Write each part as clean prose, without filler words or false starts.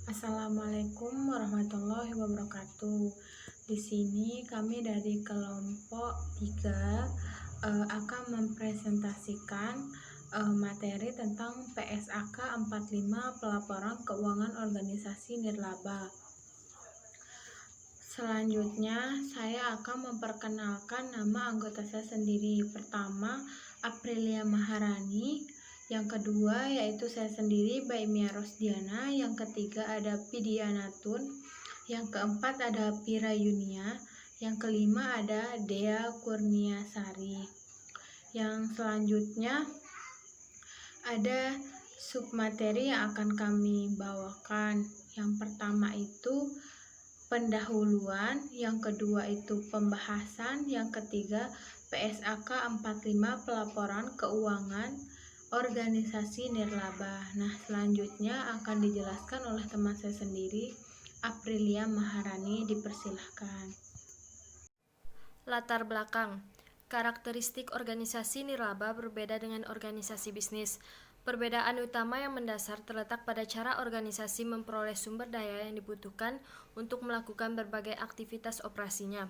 Assalamualaikum warahmatullahi wabarakatuh. Di sini kami dari kelompok 3 akan mempresentasikan materi tentang PSAK 45 Pelaporan Keuangan Organisasi Nirlaba. Selanjutnya, saya akan memperkenalkan nama anggota saya sendiri. Pertama, Aprilia Maharani. Yang kedua, yaitu saya sendiri, Baimia Rosdiana. Yang ketiga, ada Pidianatun. Yang keempat, ada Pira Yunia. Yang kelima, ada Dea Kurniasari. Yang selanjutnya, ada submateri yang akan kami bawakan. Yang pertama itu pendahuluan, yang kedua itu pembahasan, yang ketiga PSAK 45 Pelaporan Keuangan Organisasi Nirlaba. Nah, selanjutnya akan dijelaskan oleh teman saya sendiri, Aprilia Maharani. Dipersilahkan. Latar belakang. Karakteristik organisasi nirlaba berbeda dengan organisasi bisnis. Perbedaan utama yang mendasar terletak pada cara organisasi memperoleh sumber daya yang dibutuhkan untuk melakukan berbagai aktivitas operasinya.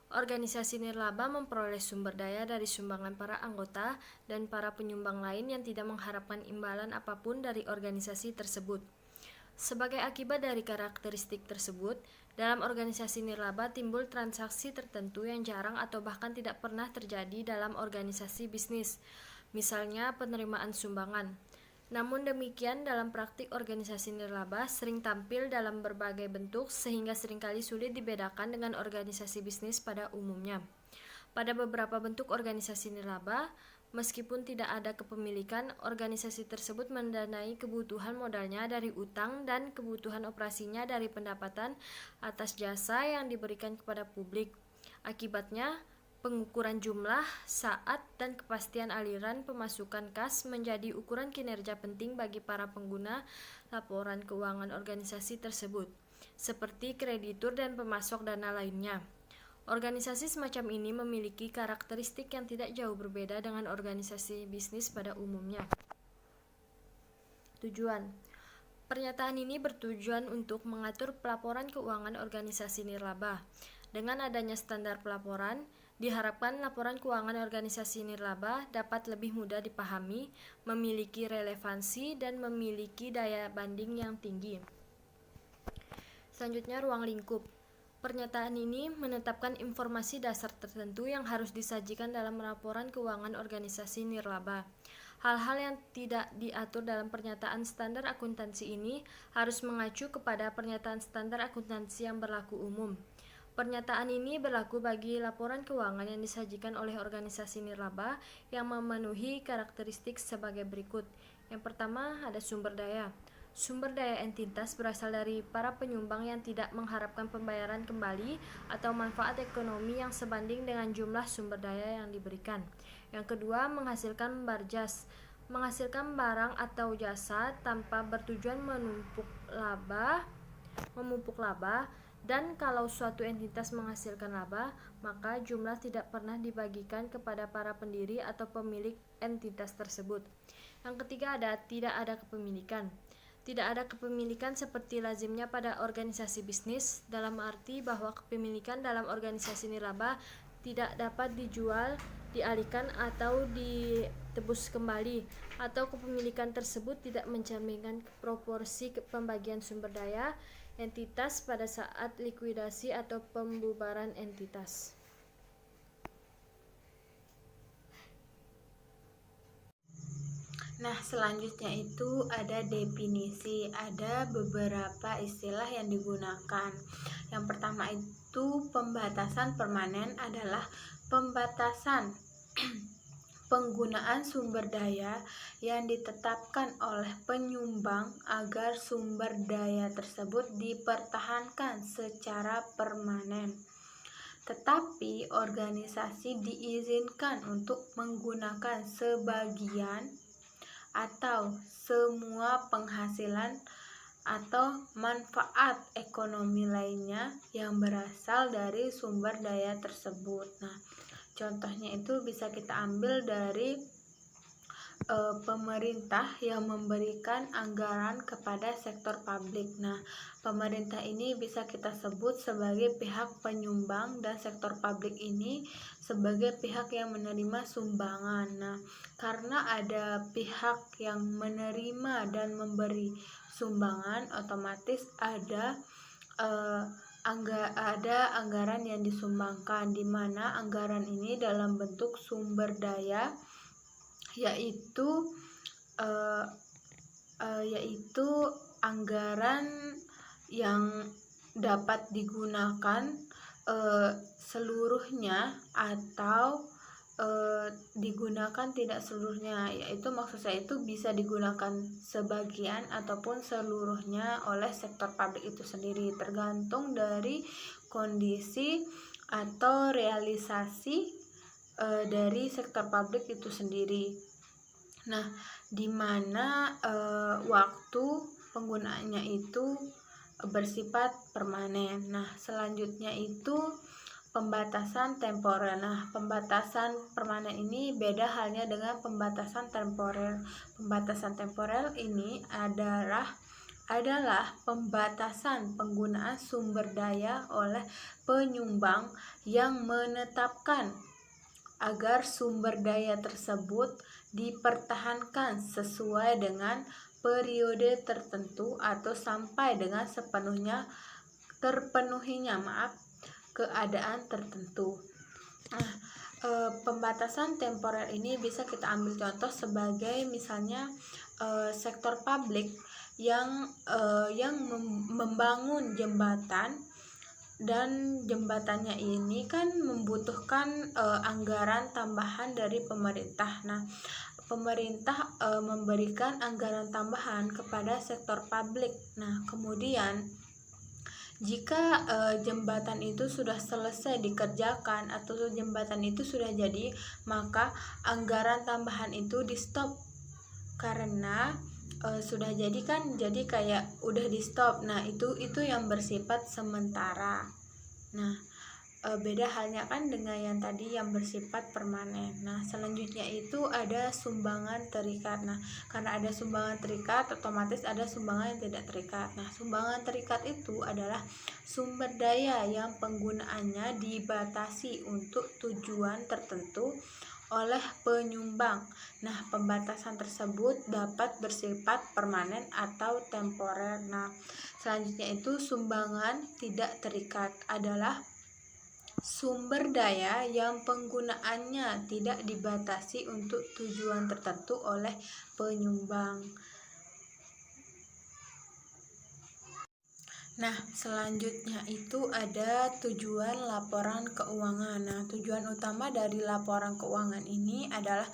Organisasi nirlaba memperoleh sumber daya dari sumbangan para anggota dan para penyumbang lain yang tidak mengharapkan imbalan apapun dari organisasi tersebut. Sebagai akibat dari karakteristik tersebut, dalam organisasi nirlaba timbul transaksi tertentu yang jarang atau bahkan tidak pernah terjadi dalam organisasi bisnis, misalnya penerimaan sumbangan. Namun demikian, dalam praktik organisasi nirlaba sering tampil dalam berbagai bentuk sehingga seringkali sulit dibedakan dengan organisasi bisnis pada umumnya. Pada beberapa bentuk organisasi nirlaba, meskipun tidak ada kepemilikan, organisasi tersebut mendanai kebutuhan modalnya dari utang dan kebutuhan operasinya dari pendapatan atas jasa yang diberikan kepada publik. Akibatnya, pengukuran jumlah, saat, dan kepastian aliran pemasukan kas menjadi ukuran kinerja penting bagi para pengguna laporan keuangan organisasi tersebut, seperti kreditur dan pemasok dana lainnya. Organisasi semacam ini memiliki karakteristik yang tidak jauh berbeda dengan organisasi bisnis pada umumnya. Tujuan. Pernyataan ini bertujuan untuk mengatur pelaporan keuangan organisasi nirlaba. Dengan adanya standar pelaporan, diharapkan laporan keuangan organisasi nirlaba dapat lebih mudah dipahami, memiliki relevansi, dan memiliki daya banding yang tinggi. Selanjutnya, ruang lingkup. Pernyataan ini menetapkan informasi dasar tertentu yang harus disajikan dalam laporan keuangan organisasi nirlaba. Hal-hal yang tidak diatur dalam pernyataan standar akuntansi ini harus mengacu kepada pernyataan standar akuntansi yang berlaku umum. Pernyataan ini berlaku bagi laporan keuangan yang disajikan oleh organisasi nirlaba yang memenuhi karakteristik sebagai berikut. Yang pertama, ada sumber daya. Sumber daya entitas berasal dari para penyumbang yang tidak mengharapkan pembayaran kembali atau manfaat ekonomi yang sebanding dengan jumlah sumber daya yang diberikan. Yang kedua, menghasilkan barjas, menghasilkan barang atau jasa tanpa bertujuan memupuk laba, dan kalau suatu entitas menghasilkan laba, maka jumlah tidak pernah dibagikan kepada para pendiri atau pemilik entitas tersebut. Yang ketiga, tidak ada kepemilikan. Tidak ada kepemilikan seperti lazimnya pada organisasi bisnis, dalam arti bahwa kepemilikan dalam organisasi nirlaba tidak dapat dijual, dialihkan, atau ditebus kembali, atau kepemilikan tersebut tidak mencerminkan proporsi pembagian sumber daya entitas pada saat likuidasi atau pembubaran entitas. Nah, selanjutnya itu ada definisi, ada beberapa istilah yang digunakan. Yang pertama itu pembatasan permanen adalah pembatasan penggunaan sumber daya yang ditetapkan oleh penyumbang agar sumber daya tersebut dipertahankan secara permanen. Tetapi organisasi diizinkan untuk menggunakan sebagian atau semua penghasilan atau manfaat ekonomi lainnya yang berasal dari sumber daya tersebut. Nah, contohnya itu bisa kita ambil dari pemerintah yang memberikan anggaran kepada sektor publik. Nah, pemerintah ini bisa kita sebut sebagai pihak penyumbang dan sektor publik ini sebagai pihak yang menerima sumbangan. Nah, karena ada pihak yang menerima dan memberi sumbangan, otomatis ada anggaran yang disumbangkan, di mana anggaran ini dalam bentuk sumber daya, yaitu anggaran yang dapat digunakan seluruhnya atau digunakan tidak seluruhnya, yaitu maksud saya itu bisa digunakan sebagian ataupun seluruhnya oleh sektor publik itu sendiri, tergantung dari kondisi atau realisasi dari sektor publik itu sendiri. Nah, di mana waktu penggunaannya itu bersifat permanen. Nah, selanjutnya itu pembatasan temporer. Nah, pembatasan permanen ini beda halnya dengan pembatasan temporer. Pembatasan temporer ini adalah pembatasan penggunaan sumber daya oleh penyumbang yang menetapkan agar sumber daya tersebut dipertahankan sesuai dengan periode tertentu atau sampai dengan terpenuhinya keadaan tertentu. Nah, pembatasan temporer ini bisa kita ambil contoh sebagai misalnya sektor publik yang membangun jembatan, dan jembatannya ini kan membutuhkan anggaran tambahan dari pemerintah. Nah, pemerintah memberikan anggaran tambahan kepada sektor publik. Nah, kemudian jika jembatan itu sudah selesai dikerjakan atau jembatan itu sudah jadi, maka anggaran tambahan itu di stop karena sudah jadi kan, jadi kayak udah di stop. Nah, itu yang bersifat sementara. Nah, beda halnya kan dengan yang tadi yang bersifat permanen. Nah, selanjutnya itu ada sumbangan terikat. Nah, karena ada sumbangan terikat, otomatis ada sumbangan yang tidak terikat. Nah, sumbangan terikat itu adalah sumber daya yang penggunaannya dibatasi untuk tujuan tertentu oleh penyumbang. Nah, pembatasan tersebut dapat bersifat permanen atau temporer. Nah, selanjutnya itu sumbangan tidak terikat adalah sumber daya yang penggunaannya tidak dibatasi untuk tujuan tertentu oleh penyumbang. Nah, selanjutnya itu ada tujuan laporan keuangan. Nah, tujuan utama dari laporan keuangan ini adalah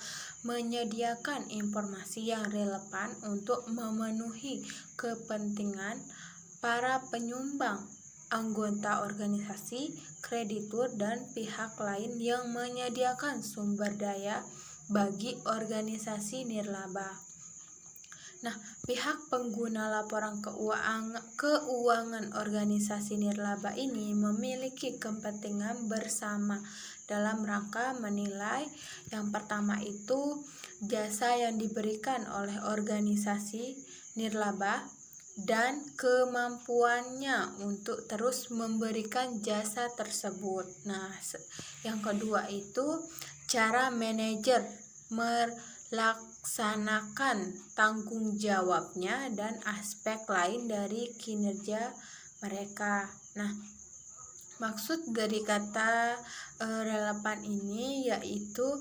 menyediakan informasi yang relevan untuk memenuhi kepentingan para penyumbang, anggota organisasi, kreditur, dan pihak lain yang menyediakan sumber daya bagi organisasi nirlaba. Nah, pihak pengguna laporan keuangan organisasi nirlaba ini memiliki kepentingan bersama dalam rangka menilai yang pertama itu jasa yang diberikan oleh organisasi nirlaba dan kemampuannya untuk terus memberikan jasa tersebut. Nah, yang kedua itu cara manajer melaksanakan tanggung jawabnya dan aspek lain dari kinerja mereka. Nah, maksud dari kata relevan ini yaitu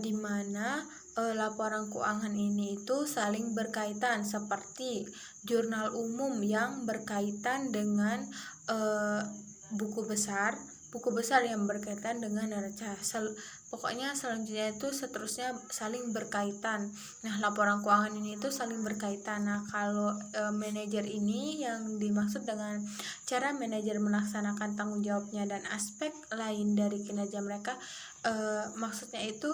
di mana laporan keuangan ini itu saling berkaitan, seperti jurnal umum yang berkaitan dengan buku besar yang berkaitan dengan neraca. Pokoknya selanjutnya itu seterusnya saling berkaitan. Nah, laporan keuangan ini itu saling berkaitan. Nah, kalau manajer ini yang dimaksud dengan cara manajer melaksanakan tanggung jawabnya dan aspek lain dari kinerja mereka, maksudnya itu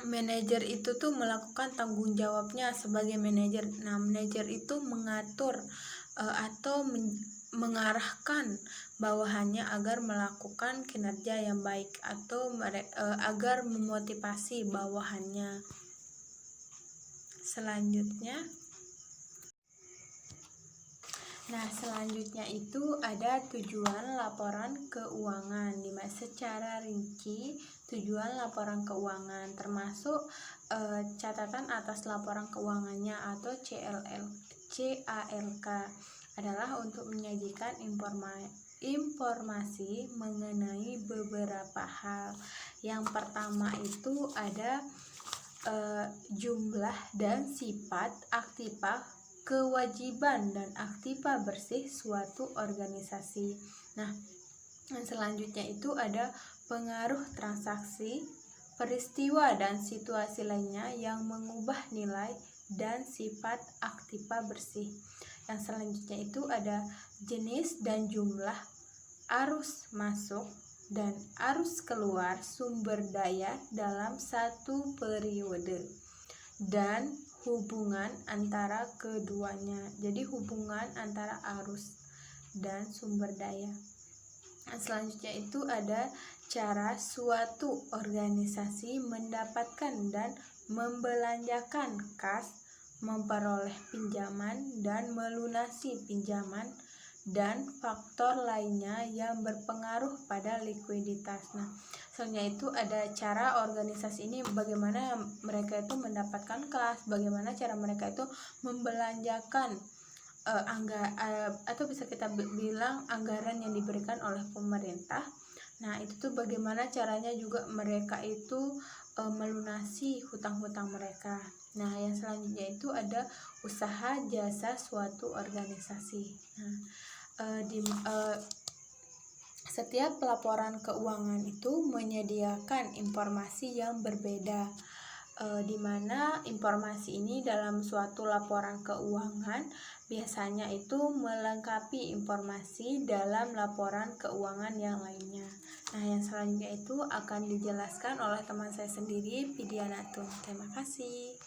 manajer itu tuh melakukan tanggung jawabnya sebagai manajer. Nah, manajer itu mengatur atau mengarahkan bawahannya agar melakukan kinerja yang baik atau agar memotivasi bawahannya. Selanjutnya itu ada tujuan laporan keuangan. Secara rinci, tujuan laporan keuangan termasuk catatan atas laporan keuangannya atau CALK adalah untuk menyajikan informasi mengenai beberapa hal. Yang pertama itu ada jumlah dan sifat aktiva, kewajiban dan aktiva bersih suatu organisasi. Nah, selanjutnya itu ada pengaruh transaksi, peristiwa dan situasi lainnya yang mengubah nilai dan sifat aktiva bersih. Yang selanjutnya itu ada jenis dan jumlah arus masuk dan arus keluar sumber daya dalam satu periode dan hubungan antara keduanya. Jadi hubungan antara arus dan sumber daya. Selanjutnya itu ada cara suatu organisasi mendapatkan dan membelanjakan kas, memperoleh pinjaman dan melunasi pinjaman, dan faktor lainnya yang berpengaruh pada likuiditas. Nah, selanjutnya itu ada cara organisasi ini bagaimana mereka itu mendapatkan kas, bagaimana cara mereka itu membelanjakan atau bisa kita bilang anggaran yang diberikan oleh pemerintah. Nah, itu tuh bagaimana caranya juga mereka itu melunasi hutang-hutang mereka. Nah, yang selanjutnya itu ada usaha jasa suatu organisasi. Nah, setiap laporan keuangan itu menyediakan informasi yang berbeda, di mana informasi ini dalam suatu laporan keuangan biasanya itu melengkapi informasi dalam laporan keuangan yang lainnya. Nah, yang selanjutnya itu akan dijelaskan oleh teman saya sendiri, Pidianatun. Terima kasih.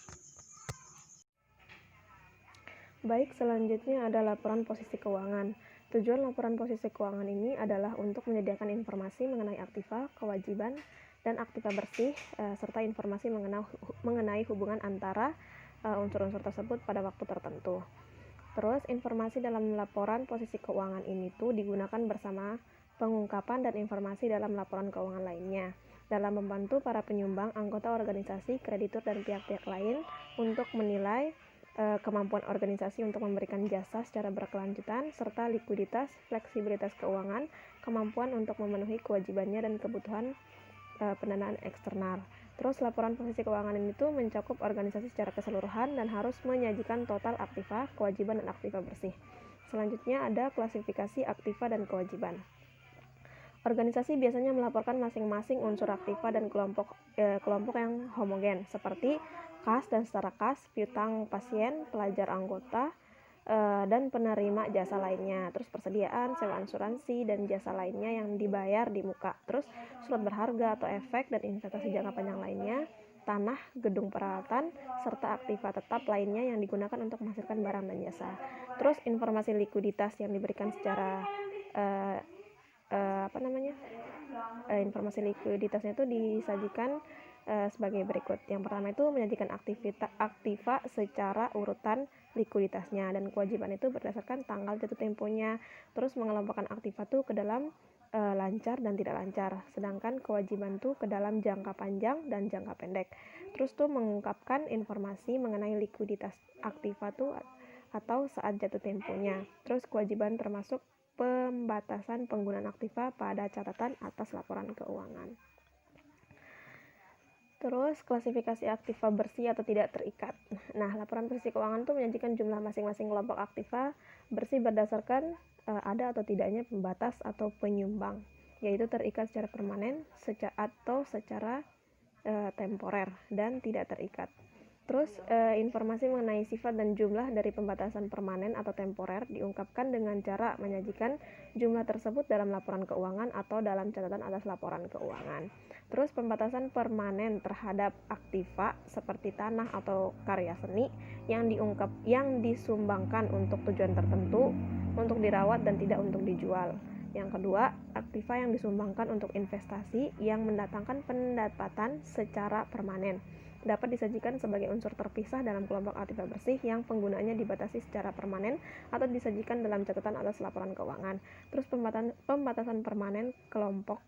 Baik, selanjutnya ada laporan posisi keuangan. Tujuan laporan posisi keuangan ini adalah untuk menyediakan informasi mengenai aktiva, kewajiban, dan aktiva bersih, serta informasi mengenai hubungan antara unsur-unsur tersebut pada waktu tertentu. Terus, informasi dalam laporan posisi keuangan ini tuh digunakan bersama pengungkapan dan informasi dalam laporan keuangan lainnya dalam membantu para penyumbang, anggota organisasi, kreditur, dan pihak-pihak lain untuk menilai kemampuan organisasi untuk memberikan jasa secara berkelanjutan, serta likuiditas, fleksibilitas keuangan, kemampuan untuk memenuhi kewajibannya dan kebutuhan pendanaan eksternal. Terus laporan posisi keuangan ini tuh mencakup organisasi secara keseluruhan dan harus menyajikan total aktiva, kewajiban, dan aktiva bersih. Selanjutnya ada klasifikasi aktiva dan kewajiban. Organisasi biasanya melaporkan masing-masing unsur aktiva dan kelompok yang homogen seperti kas dan setara kas, piutang pasien, pelajar anggota, dan penerima jasa lainnya. Terus persediaan, sewa asuransi, dan jasa lainnya yang dibayar di muka. Terus surat berharga atau efek dan investasi jangka panjang lainnya, tanah, gedung peralatan, serta aktiva tetap lainnya yang digunakan untuk menghasilkan barang dan jasa. Terus informasi likuiditas yang diberikan secara informasi likuiditasnya itu disajikan sebagai berikut. Yang pertama itu menyajikan aktiva secara urutan likuiditasnya, dan kewajiban itu berdasarkan tanggal jatuh temponya. Terus mengelompokkan aktiva tuh ke dalam lancar dan tidak lancar, sedangkan kewajiban tuh ke dalam jangka panjang dan jangka pendek. Terus tuh mengungkapkan informasi mengenai likuiditas aktiva tuh atau saat jatuh temponya. Terus kewajiban termasuk pembatasan penggunaan aktiva pada catatan atas laporan keuangan. Terus klasifikasi aktiva bersih atau tidak terikat. Nah, laporan posisi keuangan itu menyajikan jumlah masing-masing kelompok aktiva bersih berdasarkan ada atau tidaknya pembatas atau penyumbang, yaitu terikat secara permanen atau secara temporer dan tidak terikat. Terus informasi mengenai sifat dan jumlah dari pembatasan permanen atau temporer diungkapkan dengan cara menyajikan jumlah tersebut dalam laporan keuangan atau dalam catatan atas laporan keuangan. Terus pembatasan permanen terhadap aktiva seperti tanah atau karya seni yang disumbangkan untuk tujuan tertentu, untuk dirawat dan tidak untuk dijual. Yang kedua, aktiva yang disumbangkan untuk investasi yang mendatangkan pendapatan secara permanen. dapat disajikan sebagai unsur terpisah dalam kelompok aktiva bersih yang penggunaannya dibatasi secara permanen atau disajikan dalam catatan atas laporan keuangan. Terus pembatasan permanen kelompok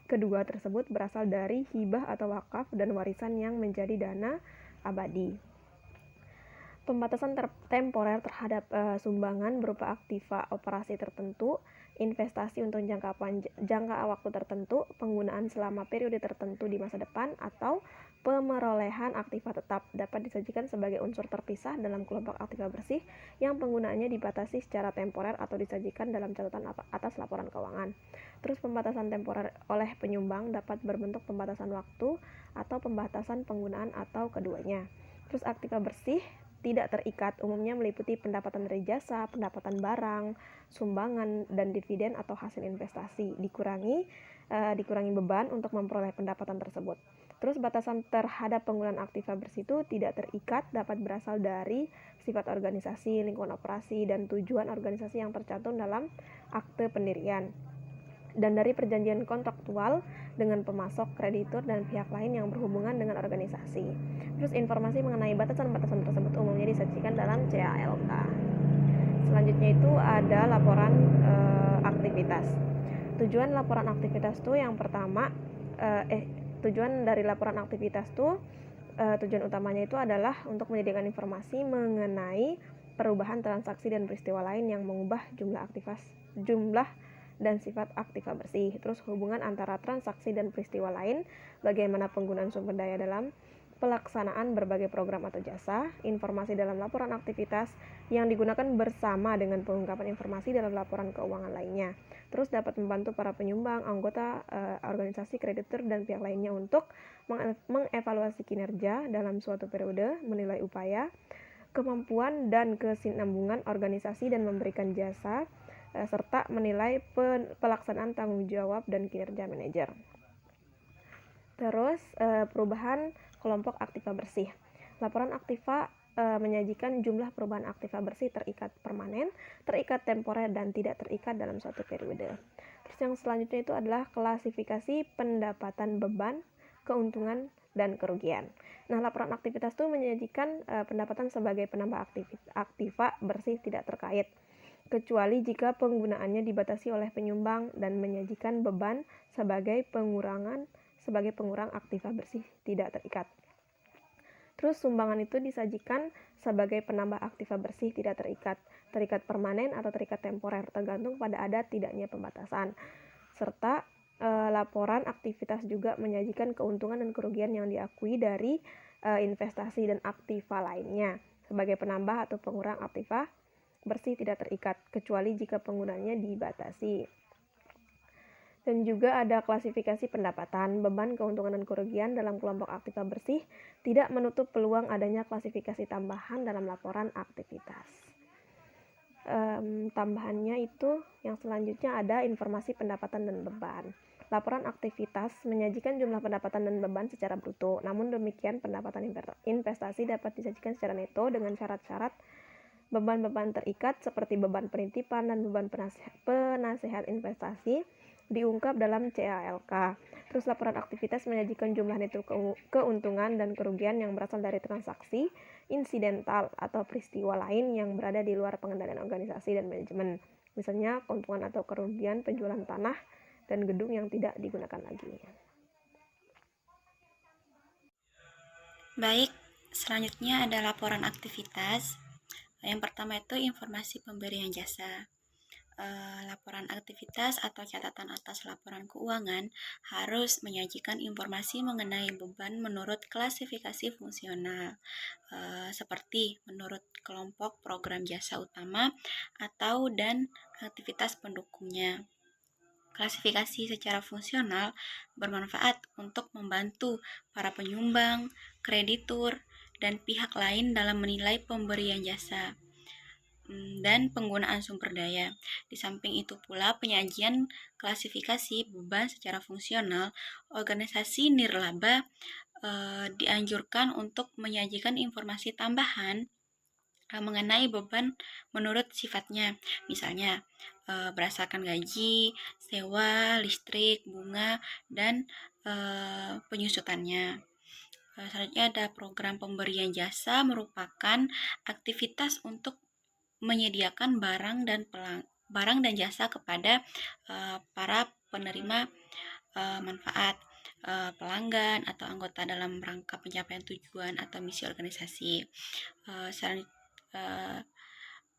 kedua tersebut berasal dari hibah atau wakaf dan warisan yang menjadi dana abadi. Pembatasan temporer terhadap sumbangan berupa aktiva operasi tertentu, investasi untuk jangka waktu tertentu, penggunaan selama periode tertentu di masa depan, atau pemerolehan aktiva tetap dapat disajikan sebagai unsur terpisah dalam kelompok aktiva bersih yang penggunaannya dibatasi secara temporer atau disajikan dalam catatan atas laporan keuangan. Terus pembatasan temporer oleh penyumbang dapat berbentuk pembatasan waktu atau pembatasan penggunaan atau keduanya. Terus aktiva bersih tidak terikat umumnya meliputi pendapatan dari jasa, pendapatan barang, sumbangan, dan dividen atau hasil investasi. Dikurangi beban untuk memperoleh pendapatan tersebut. Terus batasan terhadap penggunaan aktiva bersih itu tidak terikat, dapat berasal dari sifat organisasi, lingkungan operasi, dan tujuan organisasi yang tercantum dalam akte pendirian, dan dari perjanjian kontraktual dengan pemasok, kreditur, dan pihak lain yang berhubungan dengan organisasi. Terus informasi mengenai batasan-batasan tersebut umumnya disajikan dalam CALK. Selanjutnya itu ada laporan aktivitas. Tujuan laporan aktivitas itu yang pertama, tujuan dari laporan aktivitas itu tujuan utamanya itu adalah untuk menyediakan informasi mengenai perubahan transaksi dan peristiwa lain yang mengubah jumlah dan sifat aktiva bersih. Terus hubungan antara transaksi dan peristiwa lain, bagaimana penggunaan sumber daya dalam pelaksanaan berbagai program atau jasa, informasi dalam laporan aktivitas yang digunakan bersama dengan pengungkapan informasi dalam laporan keuangan lainnya. Terus dapat membantu para penyumbang, anggota organisasi, kreditur, dan pihak lainnya untuk mengevaluasi kinerja dalam suatu periode, menilai upaya, kemampuan, dan kesinambungan organisasi dan memberikan jasa, serta menilai pelaksanaan tanggung jawab dan kinerja manajer. Terus perubahan kelompok aktiva bersih. Laporan aktiva menyajikan jumlah perubahan aktiva bersih terikat permanen, terikat temporer, dan tidak terikat dalam suatu periode. Terus yang selanjutnya itu adalah klasifikasi pendapatan beban, keuntungan, dan kerugian. Nah, laporan aktivitas itu menyajikan pendapatan sebagai penambah aktiva bersih tidak terkait, kecuali jika penggunaannya dibatasi oleh penyumbang, dan menyajikan beban sebagai pengurang aktiva bersih tidak terikat. Terus sumbangan itu disajikan sebagai penambah aktiva bersih tidak terikat permanen atau terikat temporer, tergantung pada ada tidaknya pembatasan. Serta laporan aktivitas juga menyajikan keuntungan dan kerugian yang diakui dari investasi dan aktiva lainnya sebagai penambah atau pengurang aktiva bersih tidak terikat, kecuali jika penggunaannya dibatasi. Dan juga ada klasifikasi pendapatan, beban, keuntungan, dan kerugian dalam kelompok aktiva bersih tidak menutup peluang adanya klasifikasi tambahan dalam laporan aktivitas. Tambahannya itu yang selanjutnya ada informasi pendapatan dan beban. Laporan aktivitas menyajikan jumlah pendapatan dan beban secara bruto, namun demikian pendapatan investasi dapat disajikan secara neto dengan syarat-syarat beban-beban terikat seperti beban penitipan dan beban penasehat investasi diungkap dalam CALK. Terus laporan aktivitas menyajikan jumlah neto keuntungan dan kerugian yang berasal dari transaksi insidental atau peristiwa lain yang berada di luar pengendalian organisasi dan manajemen. Misalnya keuntungan atau kerugian penjualan tanah dan gedung yang tidak digunakan lagi. Baik, selanjutnya ada laporan aktivitas. Yang pertama itu informasi pemberian jasa. Laporan aktivitas atau catatan atas laporan keuangan harus menyajikan informasi mengenai beban menurut klasifikasi fungsional, seperti menurut kelompok program jasa utama atau dan aktivitas pendukungnya. Klasifikasi secara fungsional bermanfaat untuk membantu para penyumbang, kreditur, dan pihak lain dalam menilai pemberian jasa dan penggunaan sumber daya. Di samping itu pula penyajian klasifikasi beban secara fungsional, organisasi nirlaba dianjurkan untuk menyajikan informasi tambahan mengenai beban menurut sifatnya, misalnya berdasarkan gaji, sewa, listrik, bunga, dan penyusutannya. Selanjutnya ada program pemberian jasa, merupakan aktivitas untuk menyediakan barang dan jasa kepada para penerima manfaat, pelanggan atau anggota dalam rangka pencapaian tujuan atau misi organisasi.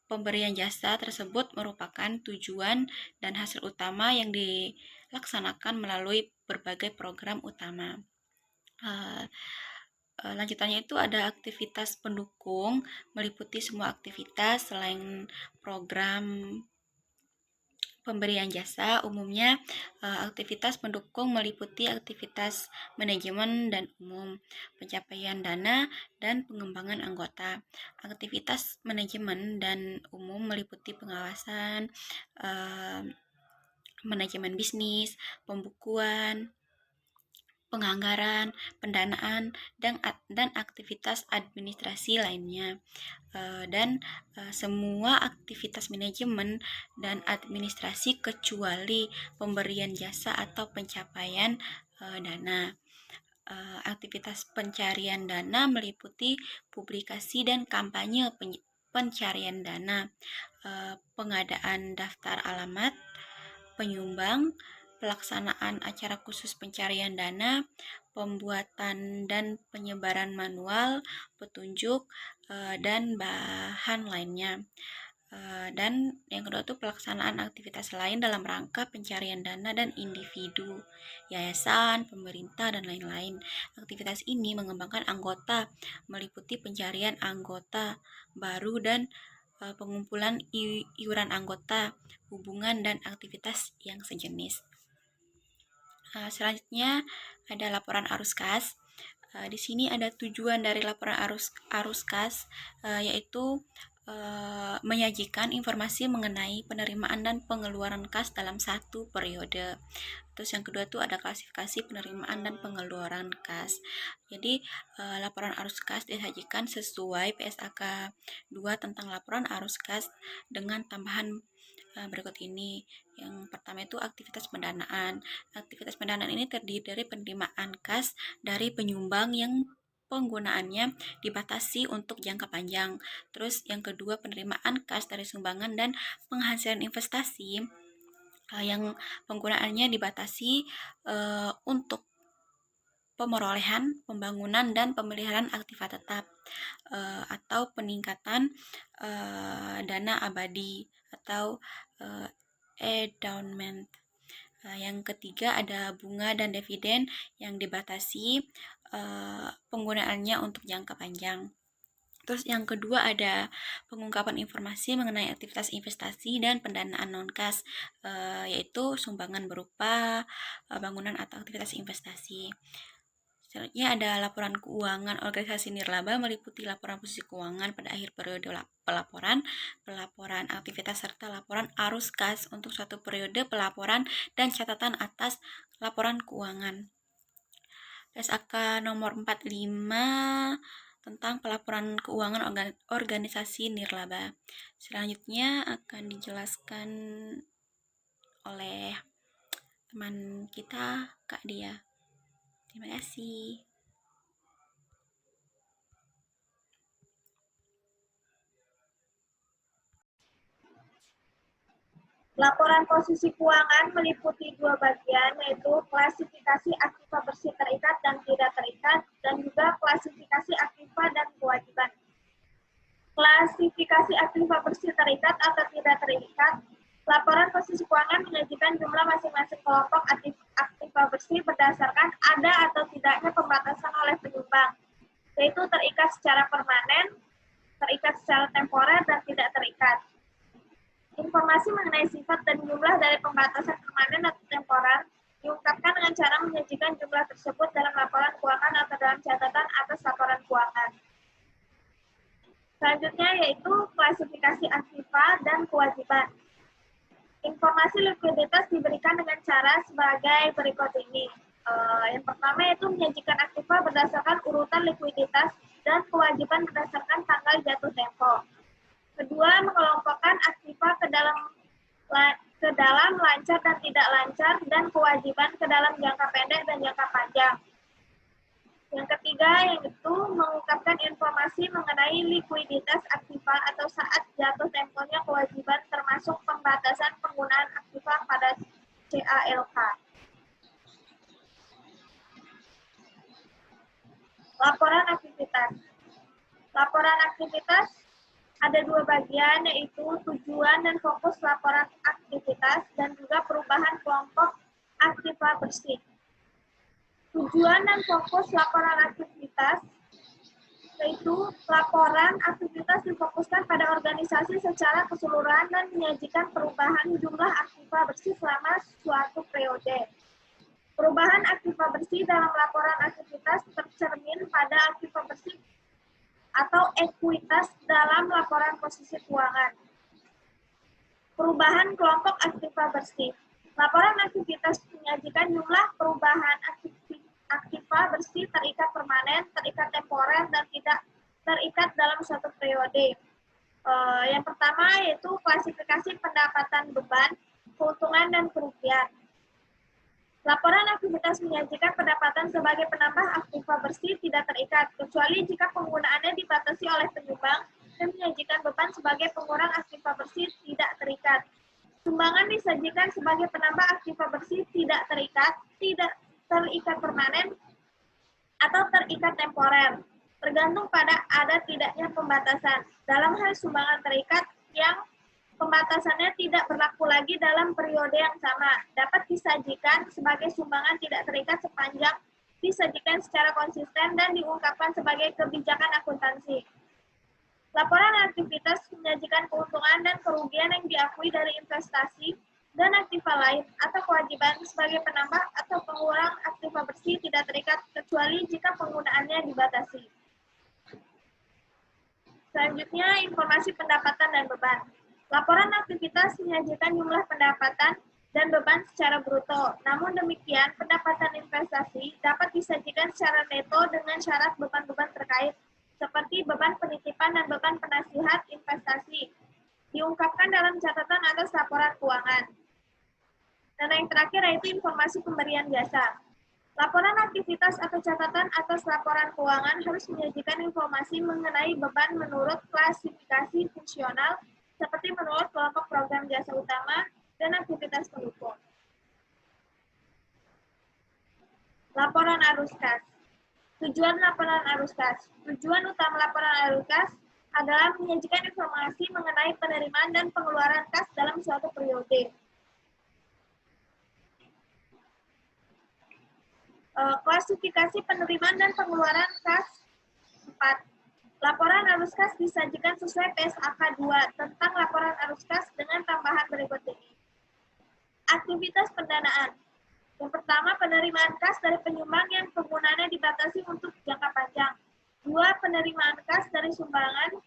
Pemberian jasa tersebut merupakan tujuan dan hasil utama yang dilaksanakan melalui berbagai program utama. Lanjutannya itu ada aktivitas pendukung, meliputi semua aktivitas selain program pemberian jasa. Umumnya aktivitas pendukung meliputi aktivitas manajemen dan umum, pencapaian dana, dan pengembangan anggota. Aktivitas manajemen dan umum meliputi pengawasan, manajemen bisnis, pembukuan, penganggaran, pendanaan, dan aktivitas administrasi lainnya. Dan semua aktivitas manajemen dan administrasi kecuali pemberian jasa atau pencapaian dana. Aktivitas pencarian dana meliputi publikasi dan kampanye pencarian dana, pengadaan daftar alamat penyumbang, pelaksanaan acara khusus pencarian dana, pembuatan dan penyebaran manual, petunjuk, dan bahan lainnya. Dan yang kedua itu pelaksanaan aktivitas lain dalam rangka pencarian dana dan individu, yayasan, pemerintah, dan lain-lain. Aktivitas ini mengembangkan anggota, meliputi pencarian anggota baru dan pengumpulan iuran anggota, hubungan, dan aktivitas yang sejenis. Selanjutnya ada laporan arus kas. Di sini ada tujuan dari laporan arus kas, yaitu menyajikan informasi mengenai penerimaan dan pengeluaran kas dalam satu periode. Terus yang kedua itu ada klasifikasi penerimaan dan pengeluaran kas. Jadi laporan arus kas disajikan sesuai PSAK 2 tentang laporan arus kas dengan tambahan berikut ini. Yang pertama itu aktivitas pendanaan. Aktivitas pendanaan ini terdiri dari penerimaan kas dari penyumbang yang penggunaannya dibatasi untuk jangka panjang. Terus yang kedua penerimaan kas dari sumbangan dan penghasilan investasi yang penggunaannya dibatasi untuk pemerolehan, pembangunan, dan pemeliharaan aktiva tetap atau peningkatan dana abadi atau endowment. Yang ketiga ada bunga dan dividen yang dibatasi penggunaannya untuk jangka panjang. Terus yang kedua ada pengungkapan informasi mengenai aktivitas investasi dan pendanaan non-kas, yaitu sumbangan berupa bangunan atau aktivitas investasi. Selanjutnya ada laporan keuangan organisasi nirlaba, meliputi laporan posisi keuangan pada akhir periode pelaporan aktivitas, serta laporan arus kas untuk suatu periode pelaporan dan catatan atas laporan keuangan. PSAK nomor 45 tentang pelaporan keuangan organisasi nirlaba. Selanjutnya akan dijelaskan oleh teman kita, Kak Dia. Terima kasih. Laporan posisi keuangan meliputi dua bagian, yaitu klasifikasi aktiva bersih terikat dan tidak terikat, dan juga klasifikasi aktiva dan kewajiban. Klasifikasi aktiva bersih terikat atau tidak terikat, laporan posisi keuangan menyajikan jumlah masing-masing kelompok aktiva bersih berdasarkan ada atau tidaknya pembatasan oleh penyumbang, yaitu terikat secara permanen, terikat secara temporer, dan tidak terikat. Informasi mengenai sifat dan jumlah dari pembatasan permanen atau temporer diungkapkan dengan cara menyajikan jumlah tersebut dalam laporan keuangan atau dalam catatan atas laporan keuangan. Selanjutnya yaitu klasifikasi aktiva dan kewajiban. Informasi likuiditas diberikan dengan cara sebagai berikut ini. Yang pertama yaitu menyajikan aktiva berdasarkan urutan likuiditas dan kewajiban berdasarkan tanggal jatuh tempo. Kedua, mengelompokkan aktiva ke dalam lancar dan tidak lancar, dan kewajiban ke dalam jangka pendek dan jangka panjang. Yang ketiga yaitu mengungkapkan informasi mengenai likuiditas aktiva atau saat jatuh temponya kewajiban termasuk pembatasan penggunaan aktiva pada CALK. Laporan aktivitas. Laporan aktivitas ada dua bagian, yaitu tujuan dan fokus laporan aktivitas dan juga perubahan kelompok aktiva bersih. Tujuan dan fokus laporan aktivitas yaitu laporan aktivitas difokuskan pada organisasi secara keseluruhan dan menyajikan perubahan jumlah aktiva bersih selama suatu periode. Perubahan aktiva bersih dalam laporan aktivitas tercermin pada aktiva bersih atau ekuitas dalam laporan posisi keuangan. Perubahan kelompok aktiva bersih. Laporan aktivitas menyajikan jumlah perubahan aktiva bersih terikat permanen, terikat temporer, dan tidak terikat dalam suatu periode. Yang pertama yaitu klasifikasi pendapatan beban, keuntungan, dan kerugian. Laporan aktivitas menyajikan pendapatan sebagai penambah aktiva bersih tidak terikat, kecuali jika penggunaannya dibatasi oleh penyumbang, dan menyajikan beban sebagai pengurang aktiva bersih tidak terikat. Sumbangan disajikan sebagai penambah aktiva bersih tidak terikat permanen, atau terikat temporer, tergantung pada ada tidaknya pembatasan. Dalam hal sumbangan terikat yang pembatasannya tidak berlaku lagi dalam periode yang sama, dapat disajikan sebagai sumbangan tidak terikat sepanjang disajikan secara konsisten dan diungkapkan sebagai kebijakan akuntansi. Laporan aktivitas menyajikan keuntungan dan kerugian yang diakui dari investasi dan aktiva lain atau kewajiban sebagai penambah atau pengurang aktiva bersih tidak terikat kecuali jika penggunaannya dibatasi. Selanjutnya, informasi pendapatan dan beban. Laporan aktivitas menyajikan jumlah pendapatan dan beban secara bruto. Namun demikian, pendapatan investasi dapat disajikan secara neto dengan syarat beban-beban terkait, seperti beban penitipan dan beban penasihat investasi, diungkapkan dalam catatan atas laporan keuangan. Dan yang terakhir yaitu informasi pemberian jasa. Laporan aktivitas atau catatan atas laporan keuangan harus menyajikan informasi mengenai beban menurut klasifikasi fungsional, seperti menurut kelompok program jasa utama dan aktivitas pendukung. Laporan arus kas. Tujuan laporan arus kas. Tujuan utama laporan arus kas adalah menyajikan informasi mengenai penerimaan dan pengeluaran kas dalam suatu periode. Klasifikasi penerimaan dan pengeluaran kas 4. Laporan arus kas disajikan sesuai PSAK 2 tentang laporan arus kas dengan tambahan berikut ini. Aktivitas pendanaan. Yang pertama, penerimaan kas dari penyumbang yang penggunaannya dibatasi untuk jangka panjang. 2. Penerimaan kas dari sumbangan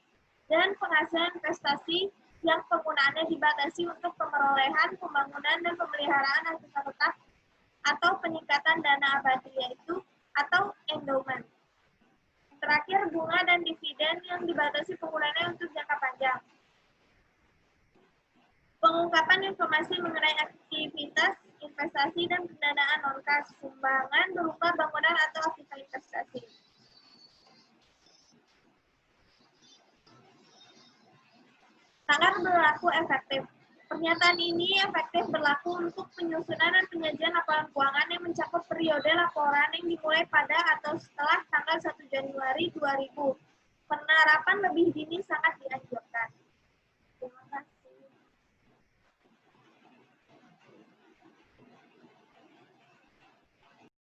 dan penghasilan investasi yang penggunaannya dibatasi untuk pemerolehan, pembangunan, dan pemeliharaan aktiva tetap atau peningkatan dana abadi, yaitu atau endowment. Terakhir, bunga dan dividen yang dibatasi penggunaannya untuk jangka panjang. Pengungkapan informasi mengenai aktivitas investasi dan pendanaan non-kas, sumbangan berupa bangunan atau aktiva investasi. Sangat berlaku efektif. Pernyataan ini efektif berlaku untuk penyusunan dan penyajian laporan keuangan yang mencakup periode laporan yang dimulai pada atau setelah tanggal 1 Januari 2000. Penerapan lebih dini sangat dianjurkan.